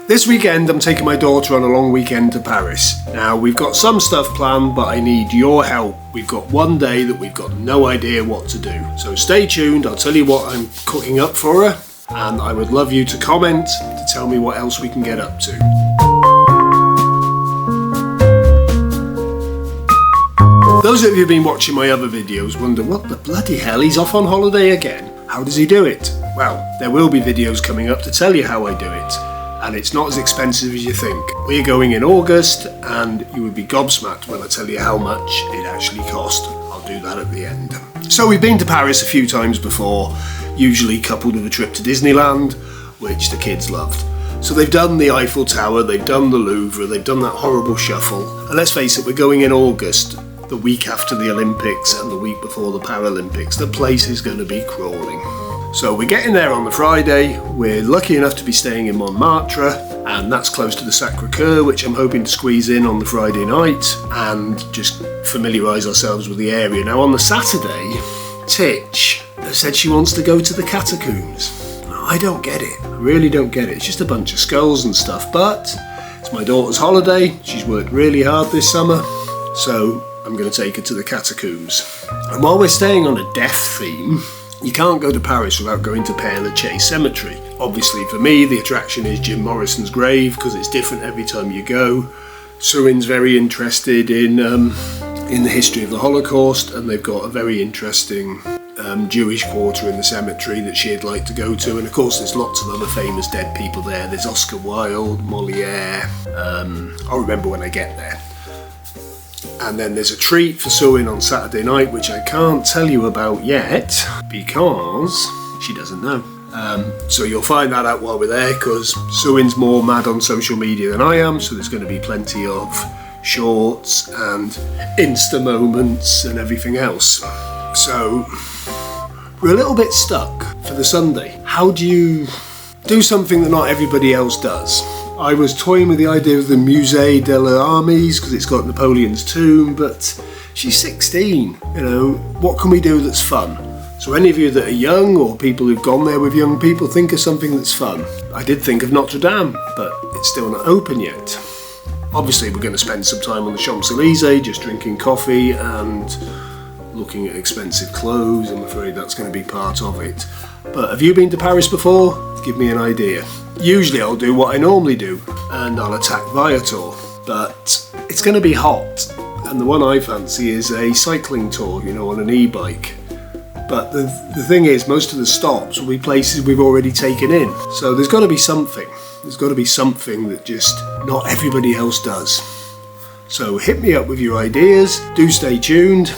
This weekend I'm taking my daughter on a long weekend to Paris. Now we've got some stuff planned, but I need your help. We've got one day that we've got no idea what to do. So stay tuned, I'll tell you what I'm cooking up for her, and I would love you to comment to tell me what else we can get up to. Those of you who've been watching my other videos wonder, what the bloody hell, he's off on holiday again? How does he do it? Well, there will be videos coming up to tell you how I do it. And it's not as expensive as you think. We're going in August, and you would be gobsmacked when I tell you how much it actually cost. I'll do that at the end. So we've been to Paris a few times before, usually coupled with a trip to Disneyland, which the kids loved. So they've done the Eiffel Tower, they've done the Louvre, they've done that horrible shuffle. And let's face it, we're going in August, the week after the Olympics and the week before the Paralympics. The place is going to be crawling. So we're getting there on the Friday. We're lucky enough to be staying in Montmartre, and that's close to the 𝐓𝐘𝐒, which I'm hoping to squeeze in on the Friday night and just familiarise ourselves with the area. Now on the Saturday, Titch has said she wants to go to the catacombs. I don't get it. I really don't get it. It's just a bunch of skulls and stuff, but it's my daughter's holiday. She's worked really hard this summer, so I'm going to take her to the catacombs. And while we're staying on a death theme, you can't go to Paris without going to Père-Lachaise Cemetery. Obviously for me the attraction is Jim Morrison's grave because it's different every time you go. Surin's very interested in the history of the Holocaust, and they've got a very interesting Jewish quarter in the cemetery that she'd like to go to, and of course there's lots of other famous dead people there. There's Oscar Wilde, Molière, I'll remember when I get there. And then there's a treat for Surin on Saturday night, which I can't tell you about yet because she doesn't know. So you'll find that out while we're there, because Surin's more mad on social media than I am, so there's going to be plenty of shorts and Insta moments and everything else. So we're a little bit stuck for the Sunday. How do you do something that not everybody else does? I was toying with the idea of the Musée de l'Armées because it's got Napoleon's tomb, but she's 16, you know, what can we do that's fun? So any of you that are young, or people who've gone there with young people, think of something that's fun. I did think of Notre Dame, but it's still not open yet. Obviously we're going to spend some time on the Champs-Élysées, just drinking coffee and looking at expensive clothes. I'm afraid that's going to be part of it. But have you been to Paris before? Give me an idea. Usually I'll do what I normally do, and I'll attack Viator, but it's going to be hot, and the one I fancy is a cycling tour, you know, on an e-bike. But the thing is, most of the stops will be places we've already taken in, so there's got to be something. There's got to be something that just not everybody else does. So hit me up with your ideas, do stay tuned,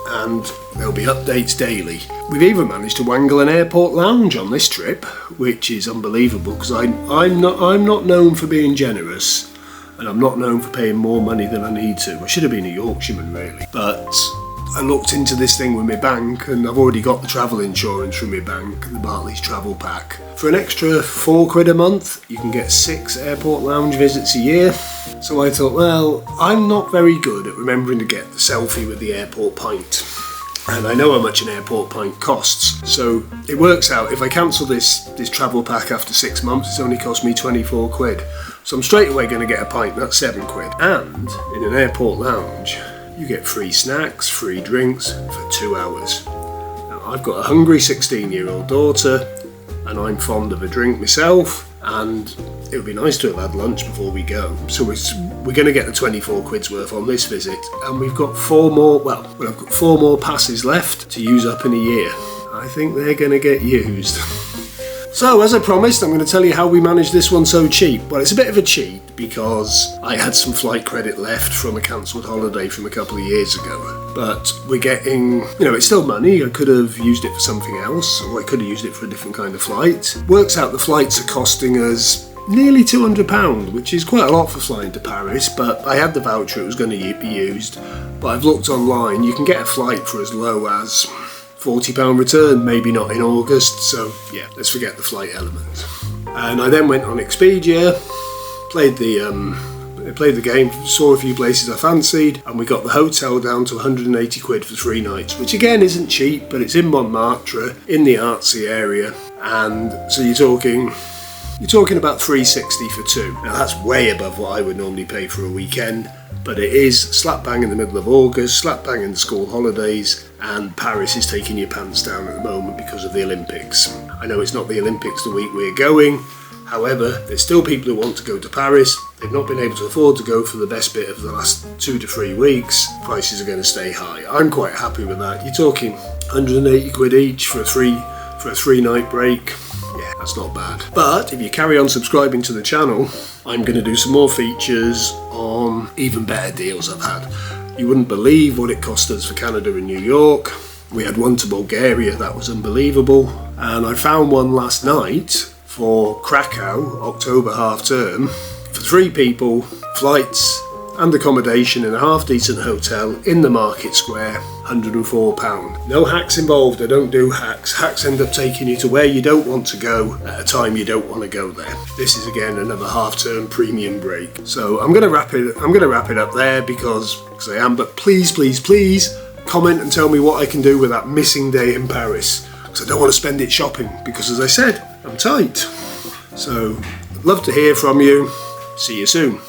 and there'll be updates daily. We've even managed to wangle an airport lounge on this trip, which is unbelievable because I'm not known for being generous, and I'm not known for paying more money than I need to. I should have been a Yorkshireman really, but I looked into this thing with my bank, and I've already got the travel insurance from my bank, the Barclays travel pack. For an extra £4 a month, you can get 6 airport lounge visits a year. So I thought, well, I'm not very good at remembering to get the selfie with the airport pint. And I know how much an airport pint costs, so it works out, if I cancel this travel pack after 6 months, it's only cost me £24. So I'm straight away going to get a pint, that's £7. And in an airport lounge, you get free snacks, free drinks for 2 hours. Now I've got a hungry 16-year-old daughter, and I'm fond of a drink myself, and it would be nice to have had lunch before we go. So we're going to get the £24 worth on this visit, and we've got 4 more, well, I've got 4 more passes left to use up in a year. I think they're going to get used. So as I promised, I'm going to tell you how we managed this one so cheap. Well, it's a bit of a cheat because I had some flight credit left from a cancelled holiday from a couple of years ago. But we're getting, you know, it's still money. I could have used it for something else, or I could have used it for a different kind of flight. Works out the flights are costing us nearly £200, which is quite a lot for flying to Paris, but I had the voucher, it was going to be used. But I've looked online, you can get a flight for as low as £40 return, maybe not in August, so yeah, let's forget the flight element. And I then went on Expedia, played the game, saw a few places I fancied, and we got the hotel down to £180 for 3 nights, which again isn't cheap, but it's in Montmartre, in the artsy area, and so you're talking you're talking about £3.60 for two. Now that's way above what I would normally pay for a weekend, but it is slap bang in the middle of August, slap bang in the school holidays, and Paris is taking your pants down at the moment because of the Olympics. I know it's not the Olympics the week we're going, however, there's still people who want to go to Paris. They've not been able to afford to go for the best bit of the last 2 to 3 weeks. Prices are going to stay high. I'm quite happy with that. You're talking 180 quid each for a three-night break. Yeah, that's not bad. But if you carry on subscribing to the channel, I'm going to do some more features on even better deals I've had. You wouldn't believe what it cost us for Canada and New York. We had one to Bulgaria, that was unbelievable. And I found one last night for Krakow, October half term, for 3 people, flights and accommodation in a half decent hotel in the market square, £104. No hacks involved, I don't do hacks. Hacks end up taking you to where you don't want to go at a time you don't want to go there. This is again another half-term premium break. So I'm gonna wrap it up there because I am, but please comment and tell me what I can do with that missing day in Paris. Because I don't want to spend it shopping because, as I said, I'm tight. So I'd love to hear from you. See you soon.